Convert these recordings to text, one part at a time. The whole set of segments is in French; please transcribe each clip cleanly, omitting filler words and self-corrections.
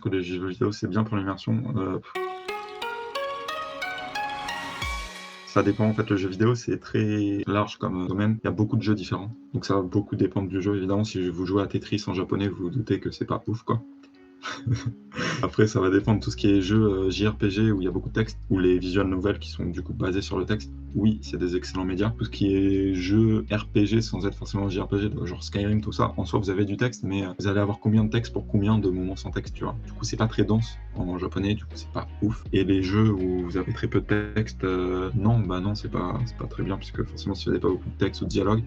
Que les jeux vidéo, c'est bien pour l'immersion, ça dépend en fait, le jeu vidéo, c'est très large comme, domaine. Il y a beaucoup de jeux différents, donc ça va beaucoup dépendre du jeu. Évidemment, si vous jouez à Tetris en japonais, vous vous doutez que c'est pas ouf, quoi. Après, ça va dépendre de tout ce qui est jeux, JRPG où il y a beaucoup de texte, ou les visual novels qui sont du coup basés sur le texte. Oui, c'est des excellents médias. Tout ce qui est jeux RPG sans être forcément JRPG, genre Skyrim, tout ça, en soi, vous avez du texte, mais vous allez avoir combien de texte pour combien de moments sans texte, tu vois? Du coup, c'est pas très dense en japonais, du coup, c'est pas ouf. Et les jeux où vous avez très peu de texte, non, bah non, c'est pas très bien puisque forcément, si vous n'avez pas beaucoup de texte ou de dialogue,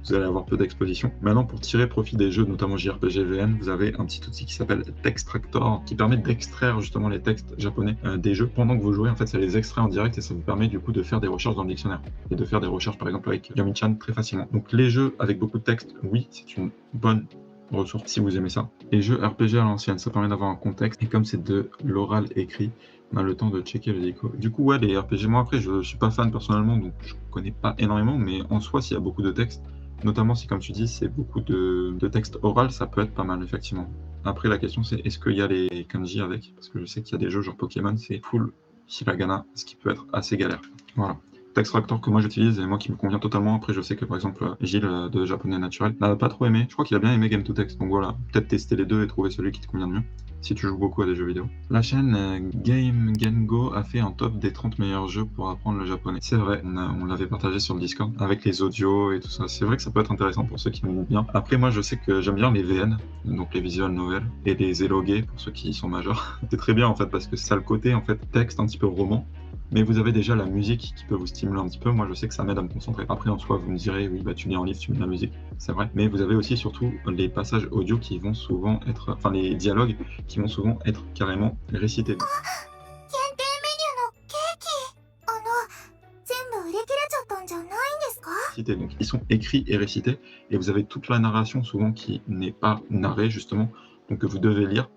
vous allez avoir peu d'exposition. Maintenant, pour tirer profit des jeux, notamment JRPG VN, vous avez un petit outil qui s'appelle Textractor, qui permet d'extraire justement les textes japonais des jeux pendant que vous jouez. En fait, ça les extrait en direct et ça vous permet du coup de faire des recherches dans le dictionnaire et de faire des recherches par exemple avec Yami-chan très facilement. Donc les jeux avec beaucoup de texte, oui, c'est une bonne ressource si vous aimez ça. Les jeux RPG à l'ancienne, ça permet d'avoir un contexte et comme c'est de l'oral écrit, on a le temps de checker le déco. Du coup, ouais, les RPG, moi après, je suis pas fan personnellement, donc je connais pas énormément, mais en soi, s'il y a beaucoup de texte, notamment si, comme tu dis, c'est beaucoup de texte oral, ça peut être pas mal, effectivement. Après, la question, c'est est-ce qu'il y a les kanji avec? Parce que je sais qu'il y a des jeux genre Pokémon, c'est full hiragana, ce qui peut être assez galère. Voilà. Textractor que moi j'utilise et moi qui me convient totalement. Après, je sais que par exemple, Gilles de Japonais Naturel n'a pas trop aimé. Je crois qu'il a bien aimé Game to Text. Donc voilà, peut-être tester les deux et trouver celui qui te convient le mieux si tu joues beaucoup à des jeux vidéo. La chaîne Game Gengo a fait un top des 30 meilleurs jeux pour apprendre le japonais. C'est vrai, on l'avait partagé sur le Discord avec les audios et tout ça. C'est vrai que ça peut être intéressant pour ceux qui aiment bien. Après, moi je sais que j'aime bien les VN, donc les visual novels, et les élogués pour ceux qui sont majeurs. C'est très bien en fait parce que ça a le côté en fait texte un petit peu roman. Mais vous avez déjà la musique qui peut vous stimuler un petit peu. Moi, je sais que ça m'aide à me concentrer. Après, en soi, vous me direz, oui, bah, tu lis un livre, tu mets de la musique. C'est vrai. Mais vous avez aussi, surtout, les passages audio qui vont souvent être, enfin, les dialogues qui vont souvent être carrément récités. Donc, ils sont écrits et récités. Et vous avez toute la narration, souvent, qui n'est pas narrée, justement. Donc, que vous devez lire.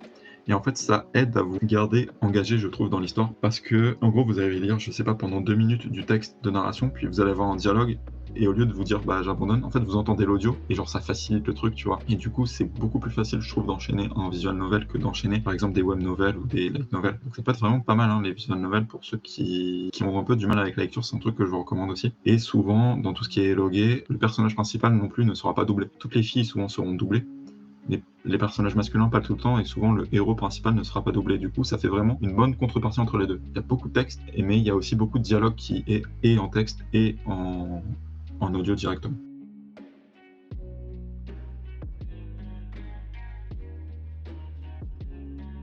Et en fait, ça aide à vous garder engagé, je trouve, dans l'histoire. Parce que, en gros, vous allez lire, je sais pas, pendant 2 minutes du texte de narration, puis vous allez avoir un dialogue, et au lieu de vous dire, bah, j'abandonne, en fait, vous entendez l'audio, et genre, ça facilite le truc, tu vois. Et du coup, c'est beaucoup plus facile, je trouve, d'enchaîner en visual novel que d'enchaîner, par exemple, des web novels ou des light novels. Donc, ça peut être vraiment pas mal, hein, les visual novels, pour ceux qui ont un peu du mal avec la lecture, c'est un truc que je vous recommande aussi. Et souvent, dans tout ce qui est élogué, le personnage principal non plus ne sera pas doublé. Toutes les filles, souvent, seront doublées. Les personnages masculins pas tout le temps et souvent le héros principal ne sera pas doublé. Du coup, ça fait vraiment une bonne contrepartie entre les deux. Il y a beaucoup de texte, mais il y a aussi beaucoup de dialogue qui est en texte et en audio directement.